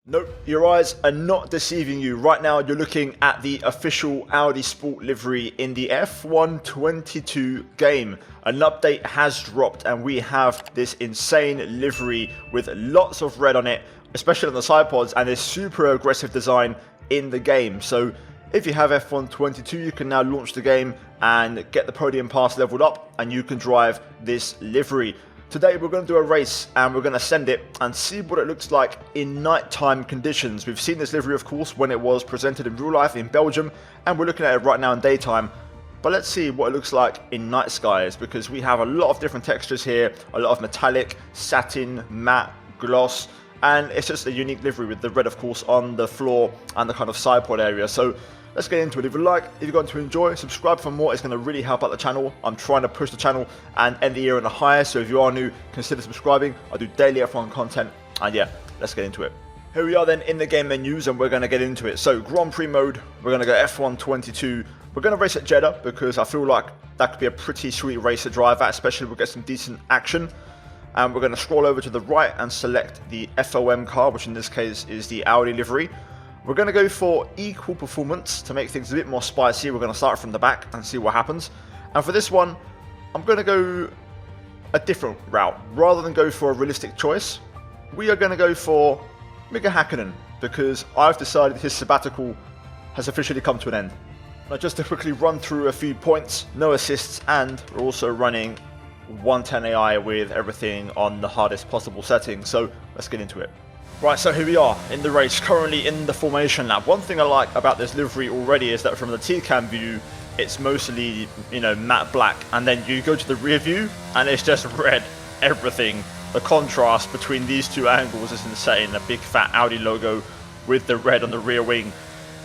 Nope, your eyes are not deceiving you. Right now, you're looking at the official Audi Sport livery in the F1 22 game. An update has dropped and we have this insane livery with lots of red on it, especially on the side pods, and this super aggressive design in the game. So if you have F1 22, you can now launch the game and get the podium pass leveled up and you can drive this livery. Today we're going to do a race and we're going to send it and see what it looks like in nighttime conditions. We've seen this livery, of course, when it was presented in real life in Belgium, and we're looking at it right now in daytime. But let's see what it looks like in night skies, because we have a lot of different textures here, a lot of metallic, satin, matte, gloss, and it's just a unique livery with the red, of course, on the floor and the kind of side pod area. So let's get into it. If you're going to enjoy, subscribe for more. It's going to really help out the channel. I'm trying to push the channel and end the year on a high. So if you are new, consider subscribing. I do daily F1 content. And yeah, let's get into it. Here we are then in the game menus and we're going to get into it. So Grand Prix mode, we're going to go F1 22. We're going to race at Jeddah because I feel like that could be a pretty sweet race to drive at, especially if we get some decent action. And we're going to scroll over to the right and select the FOM car, which in this case is the Audi livery. We're going to go for equal performance to make things a bit more spicy. We're going to start from the back and see what happens. And for this one, I'm going to go a different route. Rather than go for a realistic choice, we are going to go for Mika Hakkinen, because I've decided his sabbatical has officially come to an end. Now, just to quickly run through a few points, no assists, and we're also running 110 AI with everything on the hardest possible setting. So let's get into it. Right, so here we are in the race, currently in the formation lap. One thing I like about this livery already is that from the T-cam view, it's mostly, matte black. And then you go to the rear view and it's just red, everything. The contrast between these two angles is insane. A big fat Audi logo with the red on the rear wing.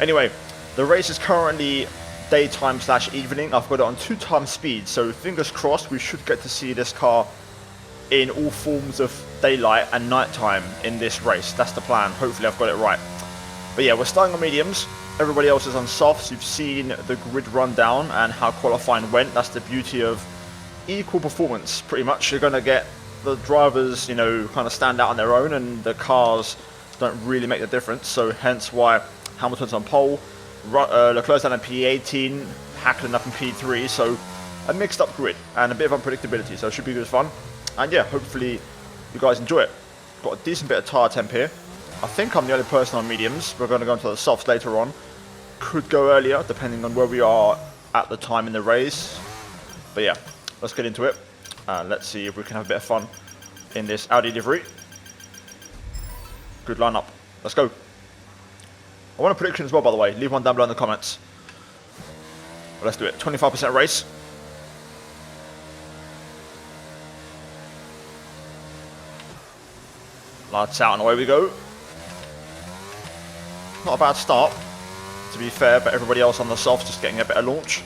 Anyway, the race is currently daytime/evening. I've got it on 2x speed, so fingers crossed we should get to see this car in all forms of daylight and nighttime in this race. That's the plan. Hopefully I've got it right. But yeah, we're starting on mediums. Everybody else is on softs. You've seen the grid rundown and how qualifying went. That's the beauty of equal performance, pretty much. You're going to get the drivers, kind of stand out on their own, and the cars don't really make the difference. So hence why Hamilton's on pole, Leclerc's down in P18, Hakkinen up in P3. So a mixed up grid and a bit of unpredictability. So it should be good fun. And yeah, hopefully you guys enjoy it. Got a decent bit of tyre temp here. I think I'm the only person on mediums. We're going to go into the softs later on. Could go earlier, depending on where we are at the time in the race. But yeah, let's get into it. Let's see if we can have a bit of fun in this Audi livery. Good lineup. Let's go. I want a prediction as well, by the way. Leave one down below in the comments. But let's do it. 25% race. Lights out and away we go. Not a bad start, to be fair, but everybody else on the softs just getting a better launch.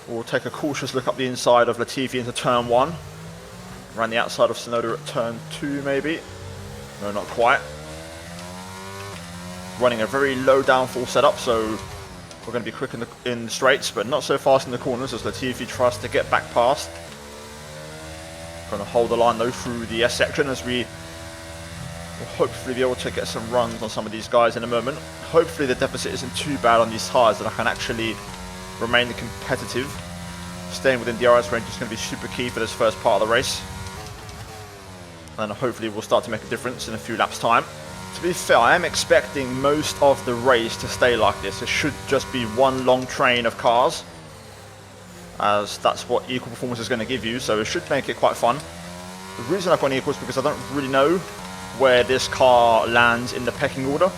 We'll take a cautious look up the inside of Latifi into turn 1. Around the outside of Tsunoda at turn 2 maybe. No, not quite. Running a very low downfall setup, so we're going to be quick in the straights, but not so fast in the corners as Latifi tries to get back past. Going to hold the line though through the S section as we will hopefully be able to get some runs on some of these guys in a moment. Hopefully the deficit isn't too bad on these tyres and I can actually remain competitive. Staying within DRS range is going to be super key for this first part of the race. And hopefully we'll start to make a difference in a few laps time. To be fair, I am expecting most of the race to stay like this. It should just be one long train of cars, as that's what equal performance is going to give you, so it should make it quite fun. The reason I've gone equal is because I don't really know where this car lands in the pecking order,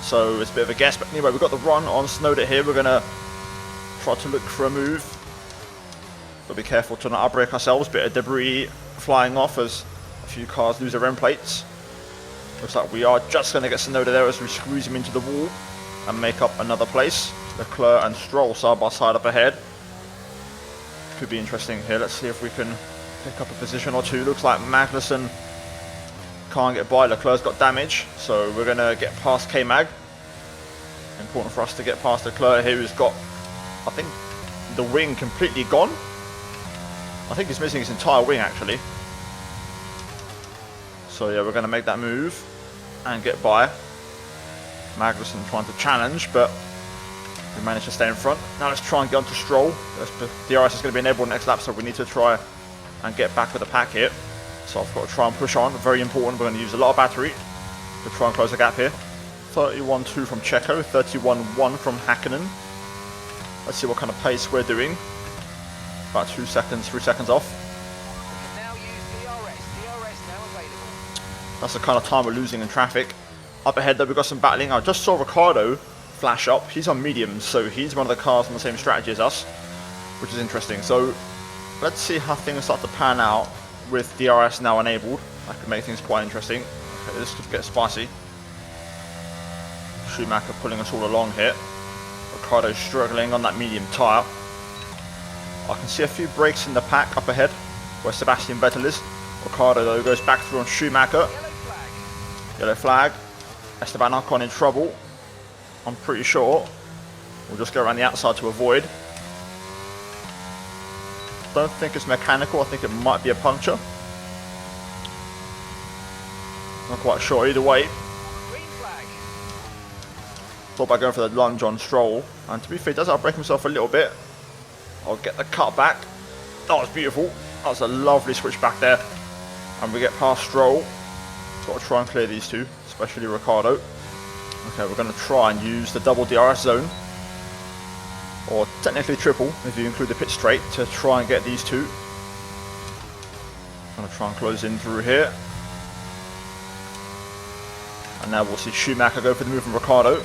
so it's a bit of a guess. But anyway, we've got the run on Tsunoda here. We're going to try to look for a move, but be careful to not outbrake ourselves. Bit of debris flying off as a few cars lose their end plates. Looks like we are just going to get Tsunoda there as we squeeze him into the wall and make up another place. Leclerc and Stroll side by side up ahead. Could be interesting here. Let's see if we can pick up a position or two. Looks like Magnussen can't get by. Leclerc's got damage, so we're going to get past K-Mag. Important for us to get past Leclerc here, who's got, I think, the wing completely gone. I think he's missing his entire wing, actually. So yeah, we're going to make that move. and get by. Magnussen trying to challenge, but we managed to stay in front. Now let's try and get onto Stroll. DRS is going to be enabled next lap, so we need to try and get back with the pack here. So I've got to try and push on. Very important. We're going to use a lot of battery to try and close the gap here. 31.2 from Checo, 31.1 from Hakkinen. Let's see what kind of pace we're doing. About 2 seconds, 3 seconds off. Now use DRS now available. That's the kind of time we're losing in traffic. Up ahead though, we've got some battling. I just saw Ricciardo flash up. He's on mediums, so he's one of the cars on the same strategy as us, which is interesting. So let's see how things start to pan out with DRS now enabled. That could make things quite interesting. Okay, this could get spicy. Schumacher pulling us all along here. Ricciardo struggling on that medium tyre. I can see a few breaks in the pack up ahead where Sebastian Vettel is. Ricciardo though goes back through on Schumacher. Yellow flag. Esteban Ocon in trouble. I'm pretty sure. We'll just go around the outside to avoid. Don't think it's mechanical. I think it might be a puncture. Not quite sure either way. Thought about going for the lunge on Stroll, and to be fair, he does outbrake himself a little bit. I'll get the cut back. That was beautiful. That was a lovely switch back there. And we get past Stroll. Got to try and clear these two, especially Ricciardo. Okay, we're going to try and use the double DRS zone, or technically triple if you include the pit straight, to try and get these two. Going to try and close in through here. And now we'll see Schumacher go for the move from Ricciardo.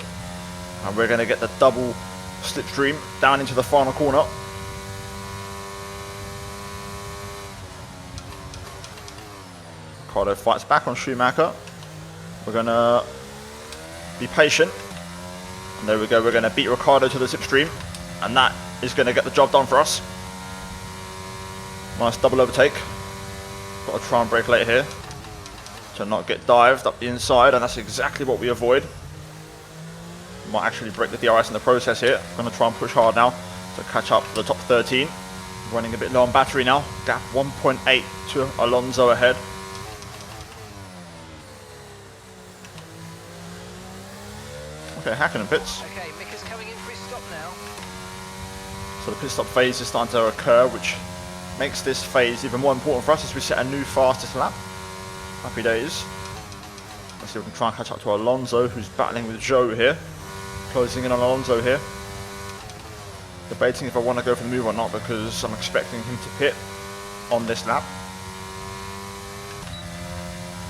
And we're going to get the double slipstream down into the final corner. Ricciardo fights back on Schumacher. We're going to be patient. And there we go, we're going to beat Ricciardo to the slipstream. And that is going to get the job done for us. Nice double overtake. Got to try and brake late here to not get dived up the inside, and that's exactly what we avoid. Might actually break the DRS in the process here. I'm going to try and push hard now to catch up to the top 13. Running a bit low on battery now. Gap 1.8 to Alonso ahead. Okay, Hakkinen pits. Okay, Mick is coming in for his stop now. So the pit stop phase is starting to occur, which makes this phase even more important for us as we set a new fastest lap. Happy days. Let's see if we can try and catch up to Alonso, who's battling with Zhou here. Closing in on Alonso here. Debating if I want to go for the move or not, because I'm expecting him to pit on this lap.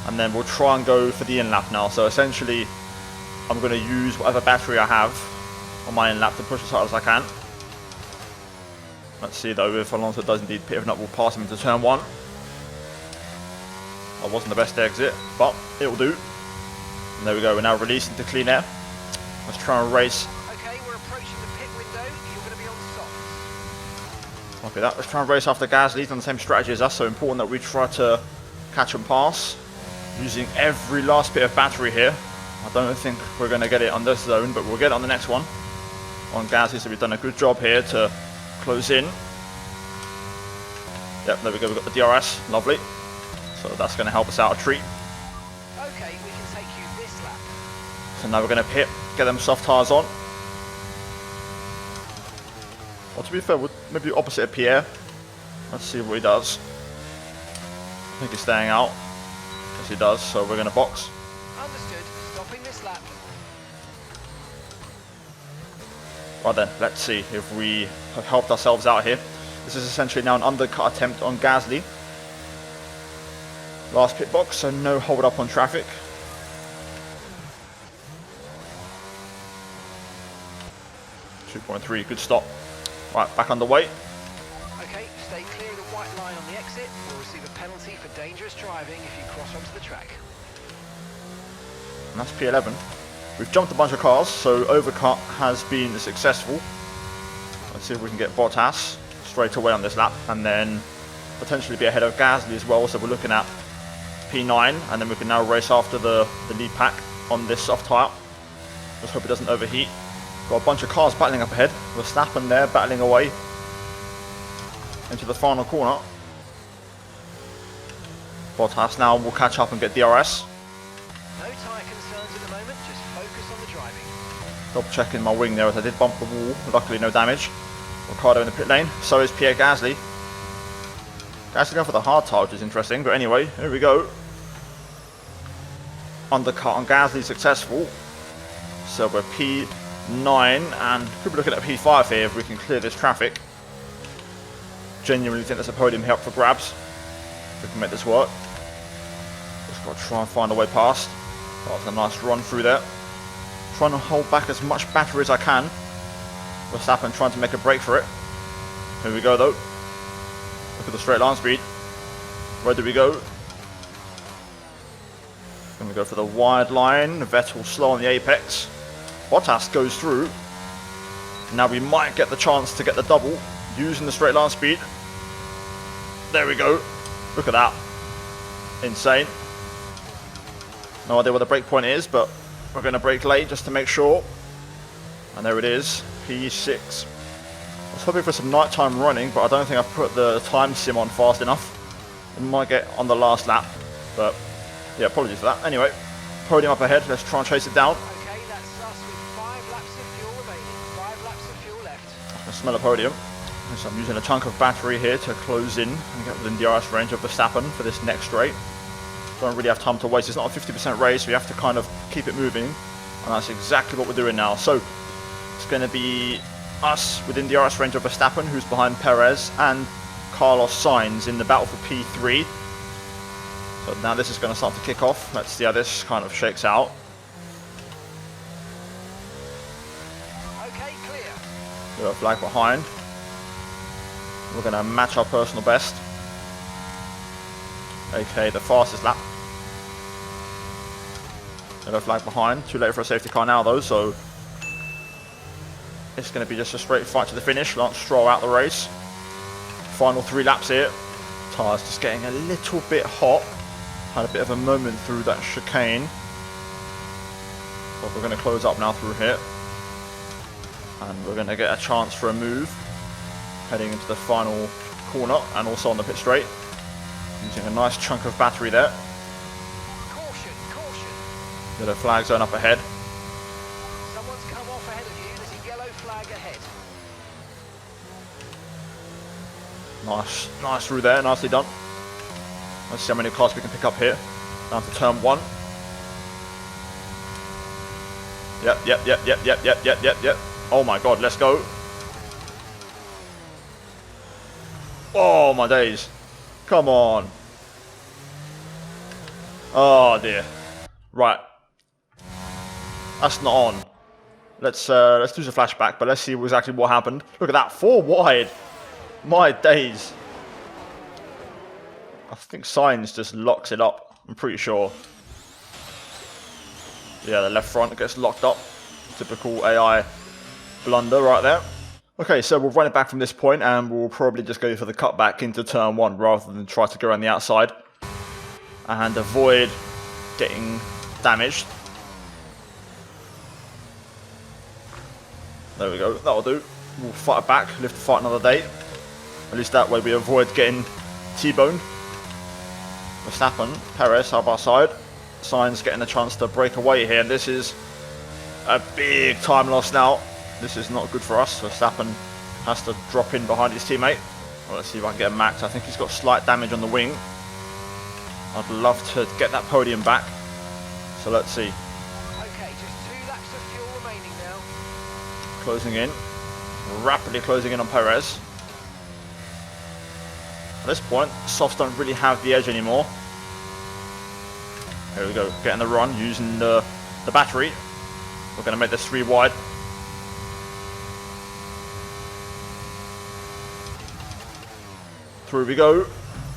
And then we'll try and go for the in lap now. So essentially, I'm going to use whatever battery I have on my in lap to push as hard as I can. Let's see though, if Alonso does indeed pit. If not, we'll pass him into turn 1. That wasn't the best exit, but it will do. And there we go, we're now releasing to clean air. Let's try and race. Okay, we're approaching the pit window. You're going to be on softs. Copy that. Let's try and race after Gasly. He's on the same strategy as us, so important that we try to catch and pass. Using every last bit of battery here. I don't think we're going to get it on this zone, but we'll get it on the next one. On Gasly, so we've done a good job here to close in. Yep, there we go, we've got the DRS. Lovely. So that's going to help us out a treat. Okay, we can take you this lap. So now we're going to pit, get them soft tyres on. Well, to be fair, we'll maybe opposite of Pierre. Let's see what he does. I think he's staying out. Yes, he does, so we're going to box. Understood. Stopping this lap. Right then, let's see if we have helped ourselves out here. This is essentially now an undercut attempt on Gasly. Last pit box, so no hold up on traffic. .3, good stop. Right, back underway. Okay, stay clear of the white line on the exit. We'll receive a penalty for dangerous driving if you cross onto the track. And that's P11. We've jumped a bunch of cars, so overcut has been successful. Let's see if we can get Bottas straight away on this lap, and then potentially be ahead of Gasly as well. So we're looking at P9, and then we can now race after the lead pack on this soft tyre. Just hope it doesn't overheat. Got a bunch of cars battling up ahead. Verstappen there battling away into the final corner. Bottas now will catch up and get DRS. No tyre concerns at the moment, just focus on the driving. Double checking my wing there as I did bump the wall. Luckily no damage. Ricardo in the pit lane. So is Pierre Gasly. Gasly going for the hard tire, which is interesting. But anyway, here we go. Undercut on Gasly successful. So we're P9 and could be looking at P5 here if we can clear this traffic. Genuinely think there's a podium here up for grabs. If we can make this work. Just got to try and find a way past. That was a nice run through there. Trying to hold back as much battery as I can. Verstappen trying to make a break for it. Here we go though. Look at the straight line speed. Where do we go? Going to go for the wide line. Vettel slow on the apex. Bottas goes through. Now we might get the chance to get the double using the straight line speed. There we go. Look at that. Insane. No idea where the break point is, but we're going to brake late just to make sure. And there it is. P6. I was hoping for some nighttime running, but I don't think I've put the time sim on fast enough. It might get on the last lap, but yeah, apologies for that. Anyway, podium up ahead. Let's try and chase it down. Okay, that's us with 5 laps of fuel remaining. 5 laps of fuel left. I smell a podium. So I'm using a chunk of battery here to close in and get within DRS range of Verstappen for this next straight. Don't really have time to waste. It's not a 50% race, so we have to kind of keep it moving. And that's exactly what we're doing now. So it's going to be us within DRS range of Verstappen, who's behind Perez, and Carlos Sainz in the battle for P3. So now this is going to start to kick off. Let's see how this kind of shakes out. Okay, clear. Yellow flag behind. We're going to match our personal best. Okay, the fastest lap. Yellow flag behind. Too late for a safety car now though, so it's going to be just a straight fight to the finish. Lance Stroll out the race. Final 3 laps here. Tyres just getting a little bit hot. Had a bit of a moment through that chicane. But we're going to close up now through here. And we're going to get a chance for a move. Heading into the final corner and also on the pit straight. Using a nice chunk of battery there. Caution, caution. Yellow flag zone up ahead. Someone's come off ahead of you. There's a yellow flag ahead. Nice through there, nicely done. Let's see how many cars we can pick up here. Down to turn 1. Yep. Oh my god, let's go. Oh my days. Come on. Oh dear. Right. That's not on. Let's do some flashback, but let's see exactly what happened. Look at that, 4 wide. My days. I think Sainz just locks it up, I'm pretty sure. Yeah, the left front gets locked up. Typical AI blunder right there. Okay, so we'll run it back from this point and we'll probably just go for the cutback into turn 1 rather than try to go around the outside and avoid getting damaged. There we go, that'll do. We'll fight it back, live to fight another day. At least that way we avoid getting T-boned. Verstappen, Perez side by side. Sainz getting a chance to break away here, and this is a big time loss now. This is not good for us. Verstappen has to drop in behind his teammate. Well, let's see if I can get him maxed. I think he's got slight damage on the wing. I'd love to get that podium back. So let's see. Okay, just 2 laps of fuel remaining now. Closing in. Rapidly closing in on Perez. At this point, softs don't really have the edge anymore. Here we go, getting the run, using the battery. We're going to make this 3 wide. Through we go.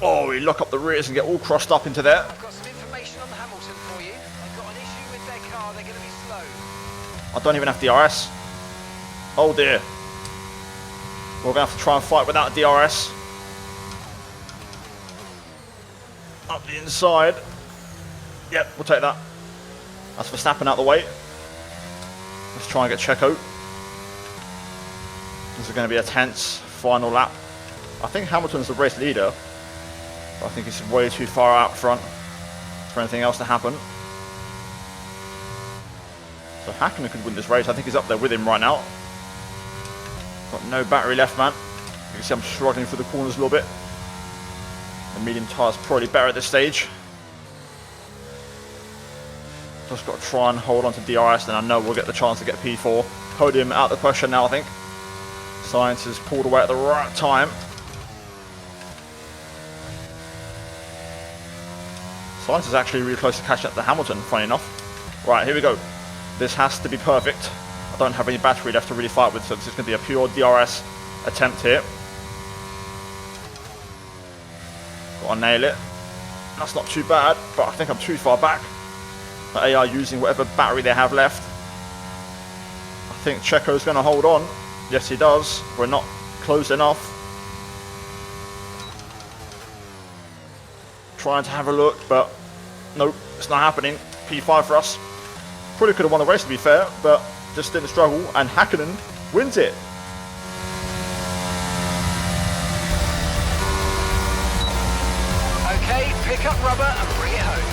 Oh, we lock up the rears and get all crossed up into there. I've got some information on the Hamilton for you. They've got an issue with their car. They're going to be slow. I don't even have DRS. Oh dear. We're going to have to try and fight without DRS. Up the inside. Yep, we'll take that. That's Verstappen out the way. Let's try and get Checo. This is going to be a tense final lap. I think Hamilton's the race leader. But I think he's way too far out front for anything else to happen. So Hakkinen could win this race. I think he's up there with him right now. Got no battery left, man. You can see I'm struggling through the corners a little bit. The medium tyre's probably better at this stage. Just got to try and hold on to DRS, and I know we'll get the chance to get P4. Podium out of the question now, I think. Science has pulled away at the right time. Science is actually really close to catching up to Hamilton, funny enough. Right, here we go. This has to be perfect. I don't have any battery left to really fight with, so this is going to be a pure DRS attempt here. Got to nail it. That's not too bad, but I think I'm too far back. The AI using whatever battery they have left. I think Checo's going to hold on. Yes, he does. We're not close enough. Trying to have a look, but nope, it's not happening. P5 for us. Probably could have won the race, to be fair, but just didn't struggle, and Hakkinen wins it. Okay, pick up rubber and bring it home.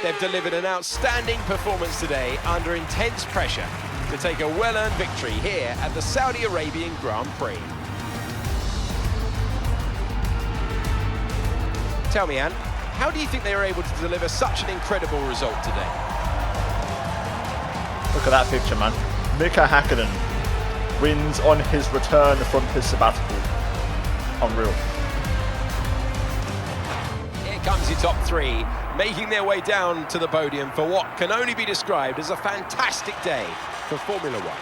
They've delivered an outstanding performance today under intense pressure to take a well-earned victory here at the Saudi Arabian Grand Prix. Tell me, Anne, how do you think they were able to deliver such an incredible result today? Look at that picture, man. Mika Hakkinen wins on his return from his sabbatical. Unreal. Here comes your top three, making their way down to the podium for what can only be described as a fantastic day for Formula One.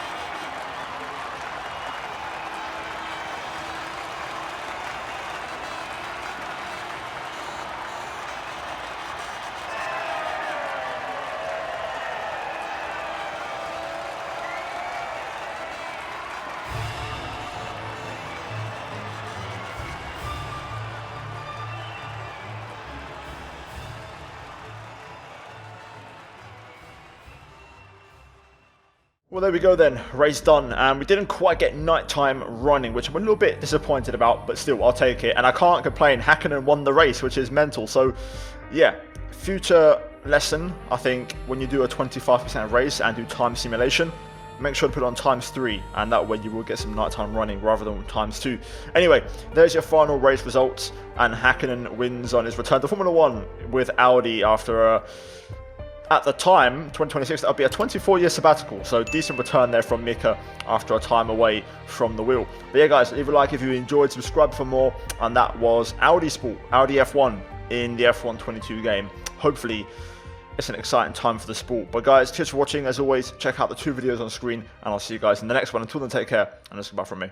Well, there we go then, race done, and we didn't quite get nighttime running, which I'm a little bit disappointed about, but still, I'll take it, and I can't complain. Hakkinen won the race, which is mental. So yeah, future lesson, I think, when you do a 25% race and do time simulation, make sure to put it on ×3, and that way you will get some nighttime running rather than ×2. Anyway, there's your final race results, and Hakkinen wins on his return to Formula 1 with Audi after a, at the time, 2026, that'll be a 24-year sabbatical, so decent return there from Mika after a time away from the wheel. But yeah, guys, leave a like if you enjoyed, subscribe for more, and that was Audi Sport, Audi F1 in the F1 22 game. Hopefully, it's an exciting time for the sport. But guys, cheers for watching. As always, check out the 2 videos on screen, and I'll see you guys in the next one. Until then, take care, and that's goodbye from me.